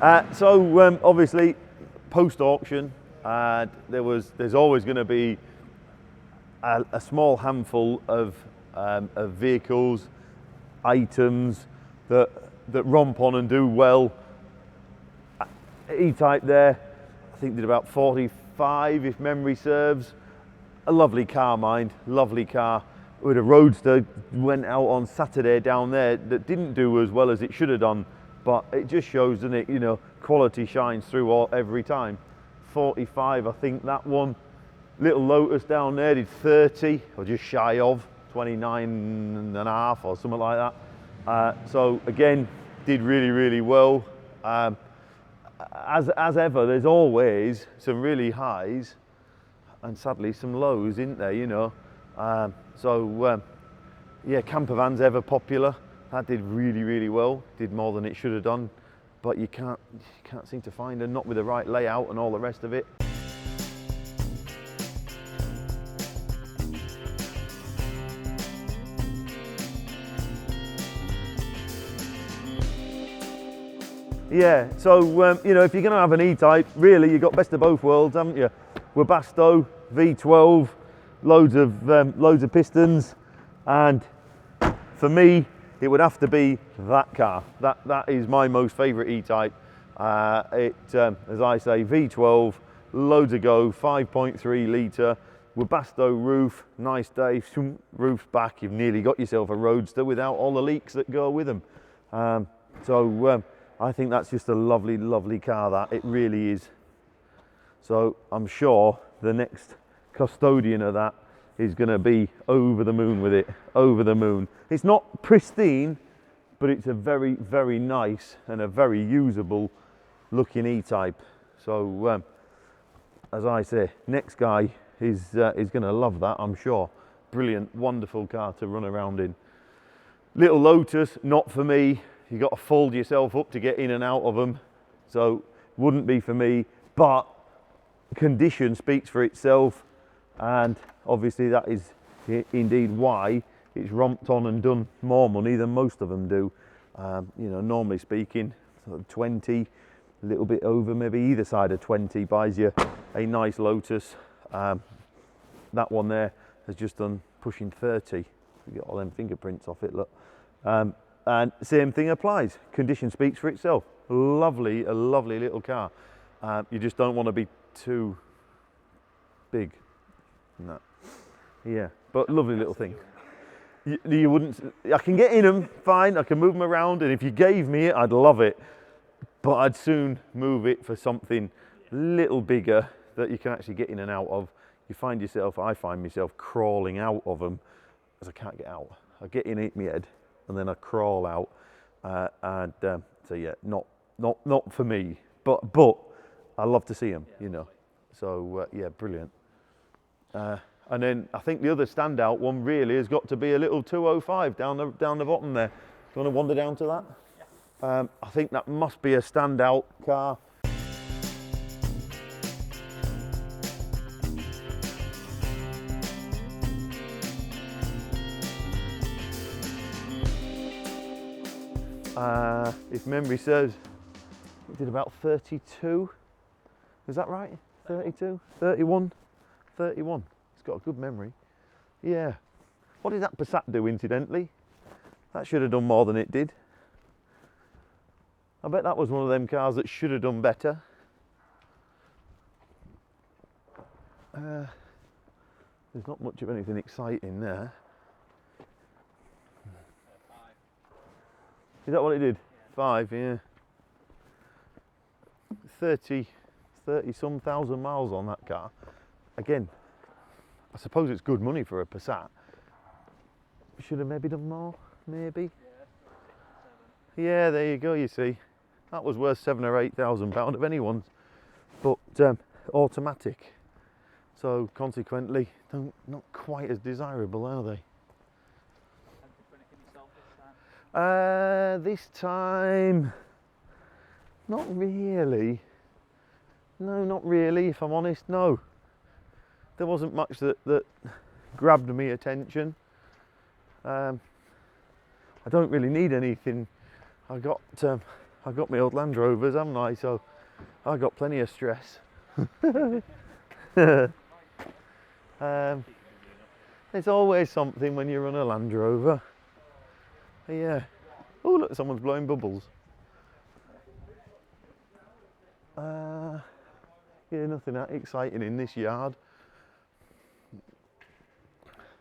Obviously, post auction, there's always going to be a small handful of vehicles, items that romp on and do well. E-Type there, I think did about 45 if memory serves. A lovely car, mind, lovely car. With a Roadster, went out on Saturday down there that didn't do as well as it should have done, but it just shows, doesn't it, you know, quality shines through every time. 45, I think that one. Little Lotus down there did 30, or just shy of, 29 and a half or something like that. So again, did really, really well. As ever, there's always some really highs and sadly some lows, isn't there, you know. Yeah, camper vans ever popular. That did really, really well. Did more than it should have done, but you can't seem to find them, not with the right layout and all the rest of it. Yeah, so you know, if you're going to have an E-Type, really you've got best of both worlds, haven't you? Webasto V12, loads of pistons, and for me it would have to be that car. That is my most favourite E-Type. As I say, V12, loads of go, 5.3 litre, Webasto roof, nice day, roof's back, you've nearly got yourself a Roadster without all the leaks that go with them. I think that's just a lovely, lovely car, that, it really is. So I'm sure the next custodian of that is going to be over the moon with it, over the moon. It's not pristine, but it's a very, very nice and a very usable looking E-Type. So as I say, next guy is going to love that, I'm sure. Brilliant, wonderful car to run around in. Little Lotus, not for me. You got to fold yourself up to get in and out of them, so wouldn't be for me. But condition speaks for itself, and obviously that is indeed why it's romped on and done more money than most of them do. You know, normally speaking, sort of 20, a little bit over, maybe either side of 20 buys you a nice Lotus. That one there has just done pushing 30. You get all them fingerprints off it, look. And same thing applies. Condition speaks for itself. A lovely little car. You just don't want to be too big. No. Yeah, but lovely little thing. You wouldn't. I can get in them fine. I can move them around, and if you gave me it, I'd love it. But I'd soon move it for something a little bigger that you can actually get in and out of. I find myself crawling out of them as I can't get out. I get in, hit my head, and then I crawl out, so yeah, not for me. But I love to see them, you know. So yeah, brilliant. And then I think the other standout one really has got to be a little 205 down the bottom there. Do you want to wander down to that? Yeah. I think that must be a standout car. If memory serves, it did about 32. Is that right? 32? 31? 31. It's got a good memory. Yeah. What did that Passat do, incidentally? That should have done more than it did. I bet that was one of them cars that should have done better. There's not much of anything exciting there. Is that what it did? Yeah. 5, yeah. 30 some thousand miles on that car. Again, I suppose it's good money for a Passat. Should have maybe done more, maybe. Yeah, there you go, you see. That was worth £7,000 or £8,000 of anyone's, but automatic. So consequently, not quite as desirable, are they? This time, not really. No, not really, if I'm honest, no. There wasn't much that grabbed me attention. I don't really need anything. I've I got my old Land Rovers, haven't I? So I got plenty of stress. There's always something when you run a Land Rover. Yeah. Oh look, someone's blowing bubbles. Yeah, nothing that exciting in this yard.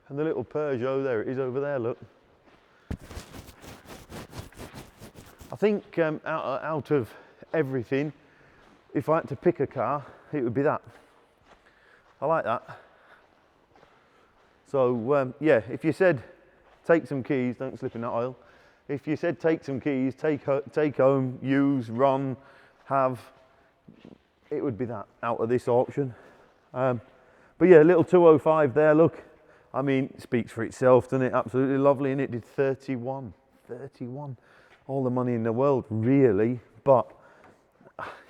And the little Peugeot, there it is over there, look. I think out of everything, if I had to pick a car, it would be that. I like that. So yeah, if you said take some keys, don't slip in that aisle. If you said take some keys, take home, use, run, have, it would be that out of this auction. But yeah, little 205 there, look. I mean, it speaks for itself, doesn't it? Absolutely lovely, and it did 31. 31. All the money in the world, really, but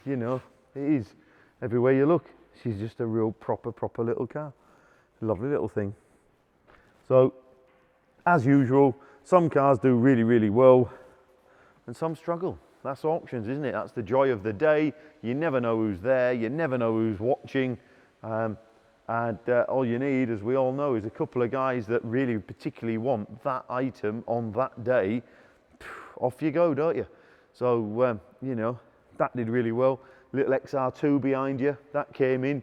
you know, it is everywhere you look. She's just a real proper little car. Lovely little thing. So, as usual, some cars do really well, and some struggle. That's auctions, isn't it? That's the joy of the day. You never know who's there, you never know who's watching, and all you need, as we all know, is a couple of guys that really particularly want that item on that day. Off you go, don't you? So, you know, that did really well. Little XR2 behind you, that came in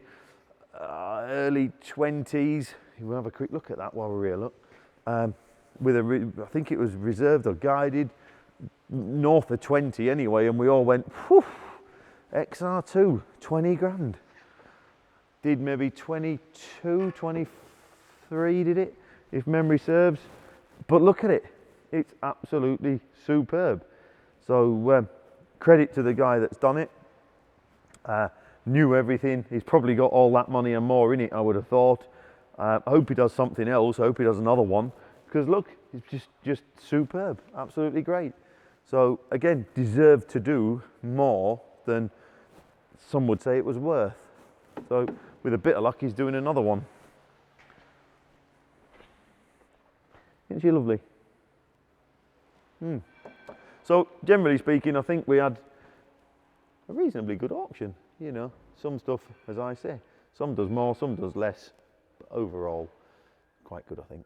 early 20s. We'll have a quick look at that while we're here, look. With I think it was reserved or guided, north of 20 anyway, and we all went, whew, XR2, 20 grand. Did maybe 22, 23, did it? If memory serves. But look at it. It's absolutely superb. So credit to the guy that's done it. Knew everything. He's probably got all that money and more in it, I would have thought. I hope he does something else. I hope he does another one. Because look, it's just superb. Absolutely great. So again, deserved to do more than some would say it was worth. So with a bit of luck, he's doing another one. Isn't she lovely? So generally speaking, I think we had a reasonably good auction. You know, some stuff, as I say, some does more, some does less, but overall, quite good, I think.